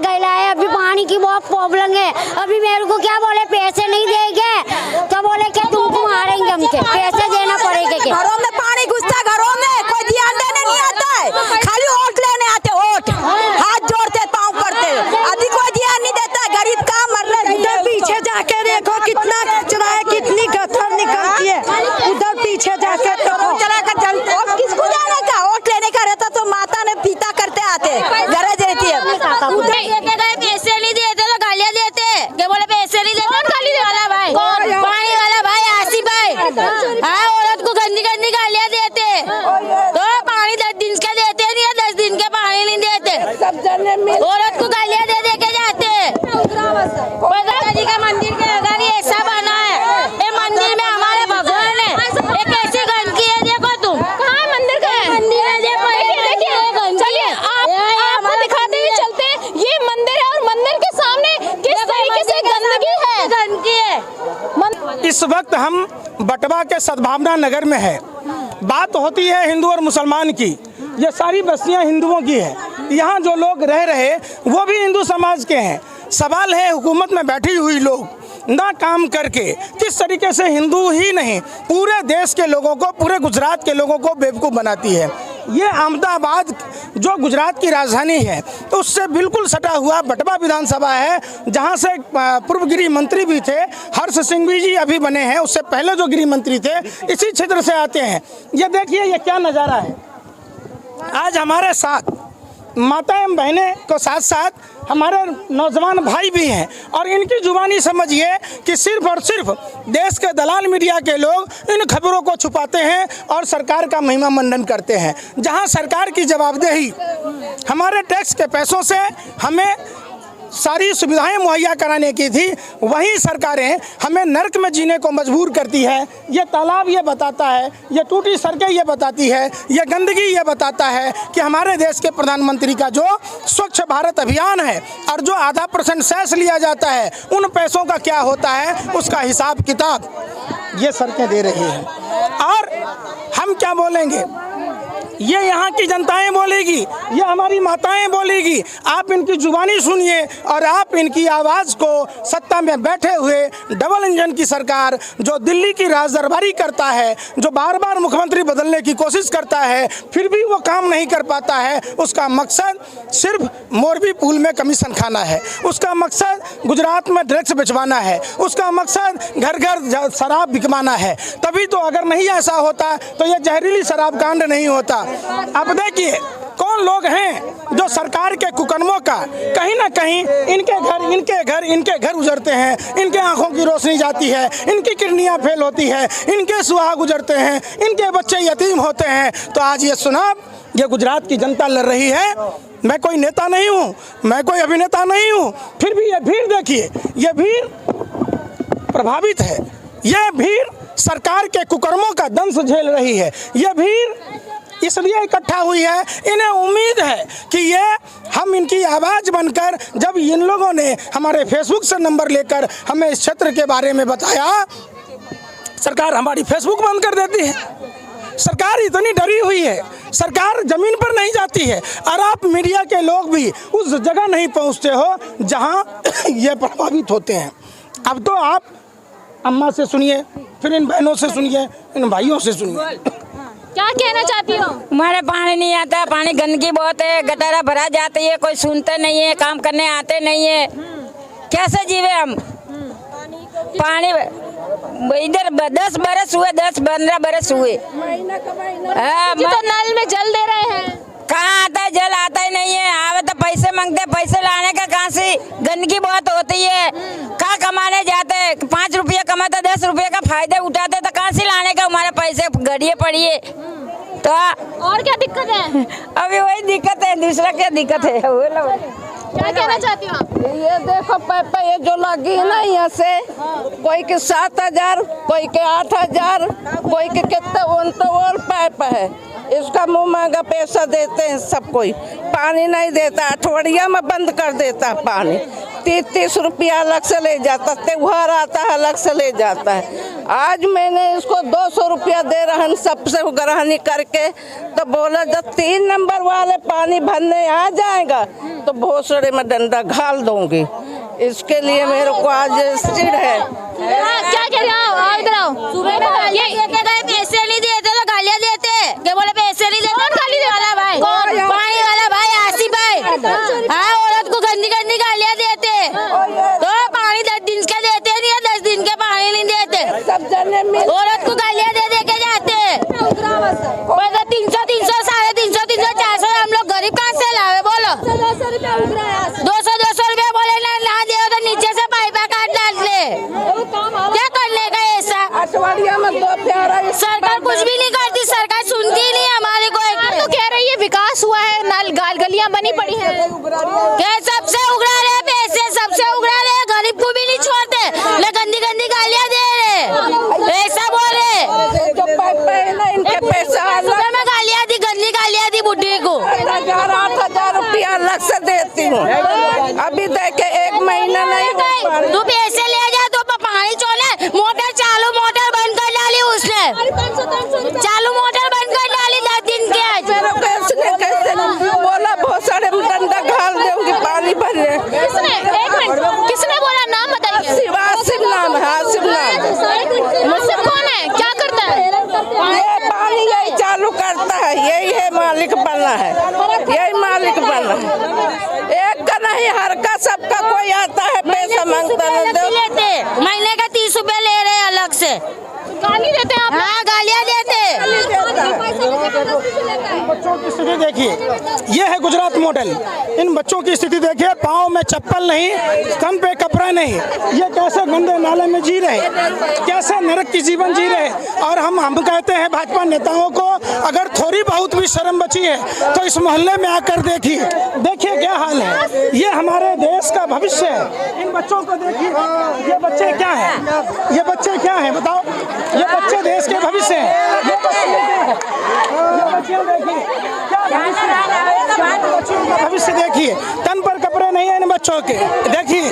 गैला है, अभी पानी की बहुत प्रॉब्लम है। अभी मेरे को क्या बोले पैसे नहीं देंगे तो बोले कि तुमको मारेंगे, हमके पैसे देना पड़ेगा। घरों में पानी घुसता, घरों में कोई ध्यान देने नहीं आता है, खाली वोट लेने आते, वोट हाथ जोड़ते पाँव पड़ते, अभी कोई ध्यान नहीं देता। गरीब का मर रहे। उधर पीछे जाके देखो कितना कचरा है, कितनी गटर निकलती है, उधर पीछे जाके किसको जाने का, वोट लेने का रहता तो माता ने पिता करते आते, गरज रहती है। पैसे नहीं देते तो गालियाँ देते, क्या बोले पैसे नहीं देते गाली वाला भाई, पानी वाला भाई, आसिफ भाई, हाँ औरत को गंदी गंदी गालियाँ देते, तो पानी 10 दिन का देते नहीं है, 10 दिन के पानी नहीं देते, औरत को गालियाँ दे दे के जाते। जी का मंदिर के अगर ये ऐसा बना है, ये मंदिर में हमारे भगवान है, ये कैसी गंदगी है, देखो तुम कहाँ मंदिर का है, मंदिर है, देखो चलिए आपको दिखाते हुए चलते। ये मंदिर है और मंदिर के सामने किस तरीके से गंदगी है। इस वक्त हम बटवा के सद्भावना नगर में है। बात होती है हिंदू और मुसलमान की, ये सारी बस्तियां हिंदुओं की है, यहाँ जो लोग रह रहे वो भी हिंदू समाज के हैं। सवाल है हुकूमत में बैठी हुई लोग ना काम करके किस तरीके से हिंदू ही नहीं पूरे देश के लोगों को, पूरे गुजरात के लोगों को बेवकूफ़ बनाती है। ये अहमदाबाद जो गुजरात की राजधानी है उससे बिल्कुल सटा हुआ बटवा विधानसभा है, जहां से पूर्व गृह मंत्री भी थे हर्ष सिंघवी जी अभी बने हैं, उससे पहले जो गृह मंत्री थे इसी क्षेत्र से आते हैं। ये देखिए ये क्या नज़ारा है। आज हमारे साथ माता एवं बहनें को साथ साथ हमारे नौजवान भाई भी हैं और इनकी जुबानी समझिए कि सिर्फ और सिर्फ देश के दलाल मीडिया के लोग इन खबरों को छुपाते हैं और सरकार का महिमा मंडन करते हैं। जहां सरकार की जवाबदेही हमारे टैक्स के पैसों से हमें सारी सुविधाएं मुहैया कराने की थी, वही सरकारें हमें नर्क में जीने को मजबूर करती है। ये तालाब ये बताता है, ये टूटी सड़कें ये बताती है, ये गंदगी ये बताता है कि हमारे देश के प्रधानमंत्री का जो स्वच्छ भारत अभियान है और जो आधा % सेस लिया जाता है उन पैसों का क्या होता है, उसका हिसाब किताब ये सड़कें दे रही हैं। और हम क्या बोलेंगे, ये यहाँ की जनताएं बोलेगी, ये हमारी माताएं बोलेगी। आप इनकी जुबानी सुनिए और आप इनकी आवाज़ को सत्ता में बैठे हुए डबल इंजन की सरकार जो दिल्ली की राजदरबारी करता है, जो बार बार मुख्यमंत्री बदलने की कोशिश करता है फिर भी वो काम नहीं कर पाता है, उसका मकसद सिर्फ मोरबी पुल में कमीशन खाना है, उसका मकसद गुजरात में ड्रग्स बिचवाना है, उसका मकसद घर घर शराब बिकवाना है। तभी तो अगर नहीं ऐसा होता तो ये जहरीली शराब कांड नहीं होता। अब देखिए कौन लोग हैं जो सरकार के कुकर्मों का कहीं ना कहीं इनके घर उजरते हैं, इनके आंखों की रोशनी जाती है, इनकी किडनियां फेल होती है, इनके सुहाग गुजरते हैं, इनके बच्चे यतीम होते हैं। तो आज ये चुनाव ये गुजरात की जनता लड़ रही है। मैं कोई नेता नहीं हूँ, मैं कोई अभिनेता नहीं हूँ, फिर भी ये भीड़ देखिए, ये भीड़ प्रभावित है, ये भीड़ सरकार के कुकर्मों का दंश झेल रही है। ये भीड़ इसलिए इकट्ठा हुई है, इन्हें उम्मीद है कि ये हम इनकी आवाज़ बनकर, जब इन लोगों ने हमारे फेसबुक से नंबर लेकर हमें इस क्षेत्र के बारे में बताया, सरकार हमारी फेसबुक बंद कर देती है। सरकार इतनी डरी हुई है, सरकार ज़मीन पर नहीं जाती है और आप मीडिया के लोग भी उस जगह नहीं पहुंचते हो जहां ये प्रभावित होते हैं। अब तो आप अम्मा से सुनिए, फिर इन बहनों से सुनिए, इन भाइयों से सुनिए। क्या कहना चाहती हो? हमारे पानी नहीं आता, पानी गंदगी बहुत है, गटारा भरा जाती है, कोई सुनते नहीं है, काम करने आते नहीं है, कैसे जीवे हम? पानी इधर 10 बरस हुए, 10-15 बरस हुए, तो नल में जल दे रहे हैं, कहाँ आता है जल? आता ही नहीं है। आवे तो पैसे मांगते, पैसे लाने का कहाँ से? गंदगी बहुत होती है, कहाँ कमाने जाते, 5 रुपये कमाते, 10 रुपये का फायदे उठाते, तो कहाँ से लाने का हमारे पैसे गड़िए पड़िए। तो और क्या दिक्कत है? अभी वही दिक्कत है, दूसरा क्या दिक्कत है? क्या कहना चाहती हो आप? ये देखो पाइप ये जो लगी है ना, यहाँ से कोई के 7,000, कोई के 8,000, कोई के कितने और पाइप है। इसका मुंह मांगा पैसा देते हैं सब, कोई पानी नहीं देता, अठवड़िया में बंद कर देता पानी। 30 रुपया अलग से ले जाता, त्योहार आता है अलग से ले जाता है। आज मैंने इसको 200 रुपया दे रहन सबसे उगरानी करके, तो बोला जब 3 नंबर वाले पानी भरने आ जाएगा तो भोसड़े में डंडा घाल दूंगी। इसके लिए मेरे को आज स्थिर है। क्या कह रहे हो? आओ इधर आओ। सुबह में गालियाँ देते गए, पैसे नहीं देते तो गालियाँ देते। क्या बोले पैसे नहीं देते? कौन गाली वाला भाई? पानी वाला भाई, आसिफ भाई। हाँ, औरत को गंदी गंदी गालियाँ देते। तो पानी 10 दिन का देते नहीं है, 10 दिन के पानी नहीं देते। सब जने मिल औरत को गालियाँ दे के जाते। 300 300 350 300 400 हम लोग गरीब कहाँ से लावे बोलो? 200 रुपया बोले ना दे तो नीचे से पाइपा काट डाल ले। क्या करने का ऐसा? अठवाडिया में 2 प्यारा सरकार कुछ भी नहीं करती, सरकार सुनती ही नहीं हमारे को। तो कह रही है विकास हुआ है, नाल गलियां बनी पड़ी हैं। क्या सबसे उगड़ा रहे पैसे, सबसे उगड़ा रहे, गरीब को भी नहीं छोड़ते, ले गंदी गंदी गालियाँ दे रहे, ऐसा बोले। जो पाइप है ना इनके पैसा सुबह में गालियाँ दी, गंदी गालियाँ दी बुढ़ी को। 8,000 रुपया अलग से देती हूँ। अभी देखे 1 महीना नहीं हुआ। तू पैसे ले जा तो पानी चोले, मोटर चालू, मोटर बंद कर डाली उसने, चालू मोटर बंद कर डाली 10 दिन के। आज कैसे बोला भोसड़े में डंडा घाल दूंगी पानी भरने। एक मिनट, किसने बोला? नाम बताइए। आसिफ नाम है, आसिफ नाम। मुझसे कौन है? क्या करता है? ये पानी यही चालू करता है, यही है मालिक बना है, यही मालिक बना है। एक का नहीं, हर का सबका कोई आता है पैसा मांगता है। लेते महीने का 30 रुपए ले रहे अलग से। गाली देते हैं आप? हाँ, गालियाँ देते। बच्चों की स्थिति देखिए, ये है गुजरात मॉडल। इन बच्चों की स्थिति देखिए, पाँव में चप्पल नहीं, तन पे कपड़ा नहीं, ये कैसे गंदे नाले में जी रहे, कैसे नरक की जीवन जी रहे। और हम कहते हैं भाजपा नेताओं को, अगर थोड़ी बहुत भी शर्म बची है तो इस मोहल्ले में आकर देखिए, देखिए क्या हाल है। ये हमारे देश का भविष्य है। इन बच्चों को देखिए, ये बच्चे क्या हैं, ये बच्चे क्या हैं बताओ? ये बच्चे देश के भविष्य हैं। ये बच्चे देखिए क्या बच्चों का भविष्य देखिए, तन पर कपड़े नहीं है इन बच्चों के। देखिए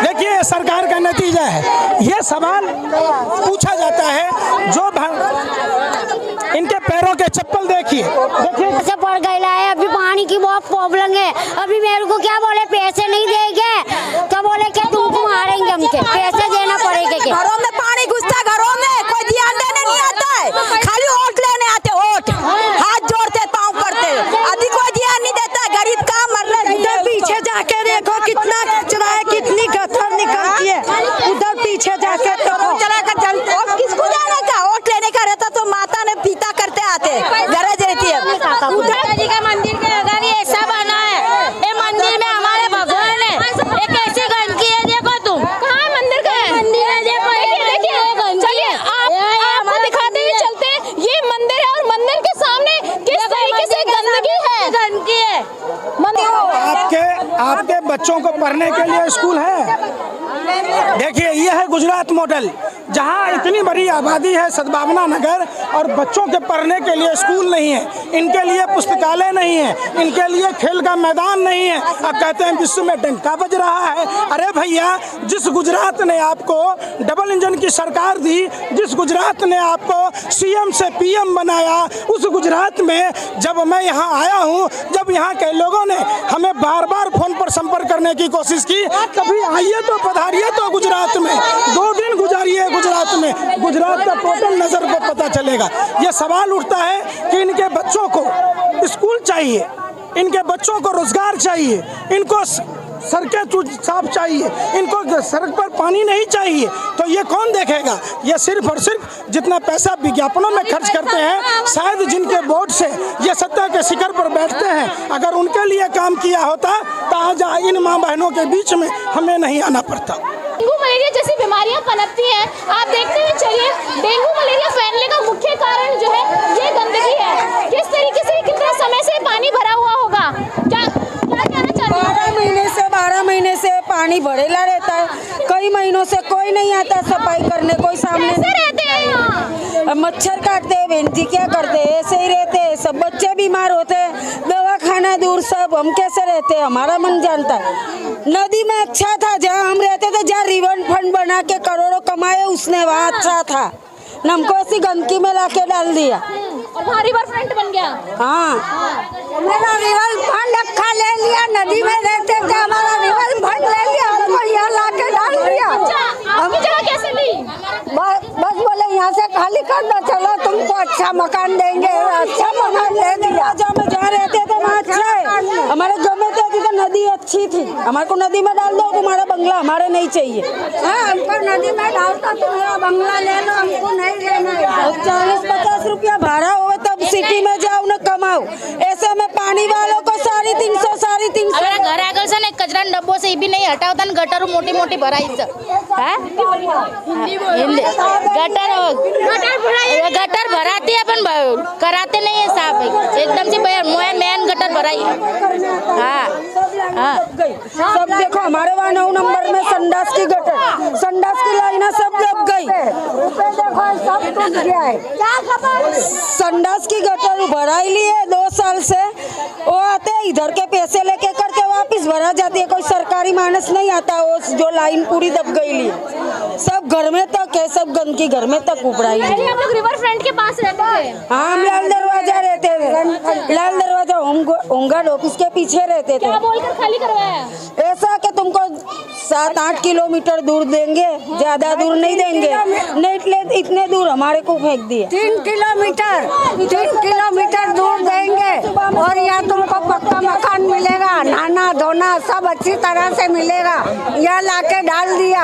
देखिए सरकार का नतीजा है। ये सवाल पूछा जाता है, जो इनके पैरों के चप्पल देखिए, देखिए से पड़ गया है। अभी पानी की बहुत प्रॉब्लम है। अभी मेरे को क्या बोले पैसे नहीं देंगे तो बोले कि तुमको मारेंगे, हमके पैसे देना पड़ेगा। घरों में पानी घुसता, घरों में कोई ध्यान देने नहीं आता है, खाली वोट लेने आते, वोट हाथ जोड़ते, पाँव पड़ते, अभी कोई ध्यान नहीं देता। गरीब का मर रहे। उधर पीछे जाके देखो कितना कचरा है, कितनी गटर निकलती है उधर पीछे जाके। तो चला कर चलते, और किसको जाने का? वोट लेने का रहता तो माता ने पीता करते आते, गरज रहती है। माता जी का मंदिर के अगर ये ऐसा बना है, ये मंदिर में हमारे भगवान है, ये कैसी गंदगी है देखो तुम। कहाँ है मंदिर? का है मंदिर है देखो, देखिए, चलिए आपको दिखाते हुए चलते। ये मंदिर है और मंदिर के सामने किस तरीके से गंदगी है, गंदगी है। आपके बच्चों को पढ़ने के लिए स्कूल है? देखिए ये है गुजरात मॉडल, जहाँ इतनी बड़ी आबादी है सद्भावना नगर, और बच्चों के पढ़ने के लिए स्कूल नहीं है, इनके लिए पुस्तकालय नहीं है, इनके लिए खेल का मैदान नहीं है। अब कहते हैं विश्व में डंका बज रहा है। अरे भैया, जिस गुजरात ने आपको डबल इंजन की सरकार दी, जिस गुजरात ने आपको सीएम से पीएम बनाया, उस गुजरात में जब मैं यहाँ आया हूँ, जब यहाँ के लोगों ने हमें बार बार फोन पर संपर्क करने की कोशिश की, कभी आइए तो पधारिए तो गुजरात में 2 दिन गुजारिए गुजरात में, गुजरात का टोटल नजर पर पता चलेगा। ये सवाल उठता है कि इनके बच्चों को स्कूल चाहिए, इनके बच्चों को रोजगार चाहिए, इनको सड़कें साफ चाहिए, इनको सड़क पर पानी नहीं चाहिए, तो ये कौन देखेगा? ये सिर्फ और सिर्फ जितना पैसा विज्ञापनों में खर्च करते हैं, शायद जिनके वोट से ये सत्ता के शिखर पर बैठते हैं, अगर उनके लिए काम किया होता तो आज इन माँ बहनों के बीच में हमें नहीं आना पड़ता। डेंगू मलेरिया जैसी बीमारियां पनपती हैं। आप देखते हुए चलिए, डेंगू मलेरिया फैलने का मुख्य कारण जो है ये गंदगी है। किस तरीके से, कितने समय से पानी भरा हुआ होगा? क्या कहना चाहते हैं? 12 महीने से पानी भरेला रहता है। कई महीनों से कोई नहीं आता सफाई करने, कोई सामने कैसे रहते हैं यहाँ? अब मच्छर काटते हैं बहन जी, क्या करते हैं, ऐसे ही रहते हैं, सब बच्चे बीमार होते हैं, दवा खाना दूर, सब हम कैसे रहते हैं, हमारा मन जानता है। नदी में अच्छा था जहाँ हम रहते थे, जहाँ रिवर फंड बना के करोड़ों कमाए उसने, वहाँ अच्छा था, न हमको ऐसी गंदगी में लाके डाल दिया। और वहाँ रिवर फ्रंट बन गया। हाँ, मेरा रिवर फंड अक्खा ले लिया, नदी में रहते थे, हमारा रिवर फंड ले लिया, हमको यहाँ लाके डाल दिया। आपकी जगह कैसे ली? बस बोले यहाँ से खाली कर दो, चलो तुमको अच्छा मकान देंगे, अच्छा मकान दे दिया। जहाँ रहते थे वहाँ अच्छा है, हमारे जो में थी तो नदी अच्छी थी, हमारे को नदी में डाल दो, तुम्हारा बंगला हमारे नहीं चाहिए। हाँ, हमको नदी में डाल दो, तुम्हारा बंगला ले लो, हमको नहीं लेना है। 40-50 रुपया भाड़ा हो तब सिटी में जाओ न कमाओ, ऐसे में पानी वालों को 350 हमारा घर આગળ છે ને કચરા ડબ્બો છે એ બી નહીં હટાવતા ને ગટરો મોટી મોટી ભરાઈ છે હા હિન્દી गटर भराती है अपन कराते नहीं है साफ एकदम से मेन गटर भराई है। हाँ हाँ सब देखो हमारे वहाँ 9 नंबर में संडास की गटर, संडास की लाइना सब दब गई, देखो सब टूट गया है। संडास की गटर भराई ली है 2 साल से, वो आते हैं इधर के पैसे लेके करके वापस भरा जाती है, कोई सरकारी मानस नहीं आता, वो जो लाइन पूरी दब गई ली, सब घर में तक है, सब गंदगी घर में तक उपड़ाई है। हम लोग रिवर फ्रंट के पास रहते थे। हाँ, हम लाल दरवाजा रहते थे, लाल दरवाजा होमगार्ड ऑफिस के पीछे रहते थे। क्या बोलकर खाली करवाया? ऐसा कि तुमको 7-8 किलोमीटर दूर देंगे, ज्यादा दूर नहीं देंगे, नहीं इतने दूर हमारे को फेंक दिए। 3 किलोमीटर दूर देंगे और यहाँ तुमको पक्का मकान मिलेगा, नहाना धोना सब अच्छी तरह से मिलेगा, यहाँ लाके डाल दिया।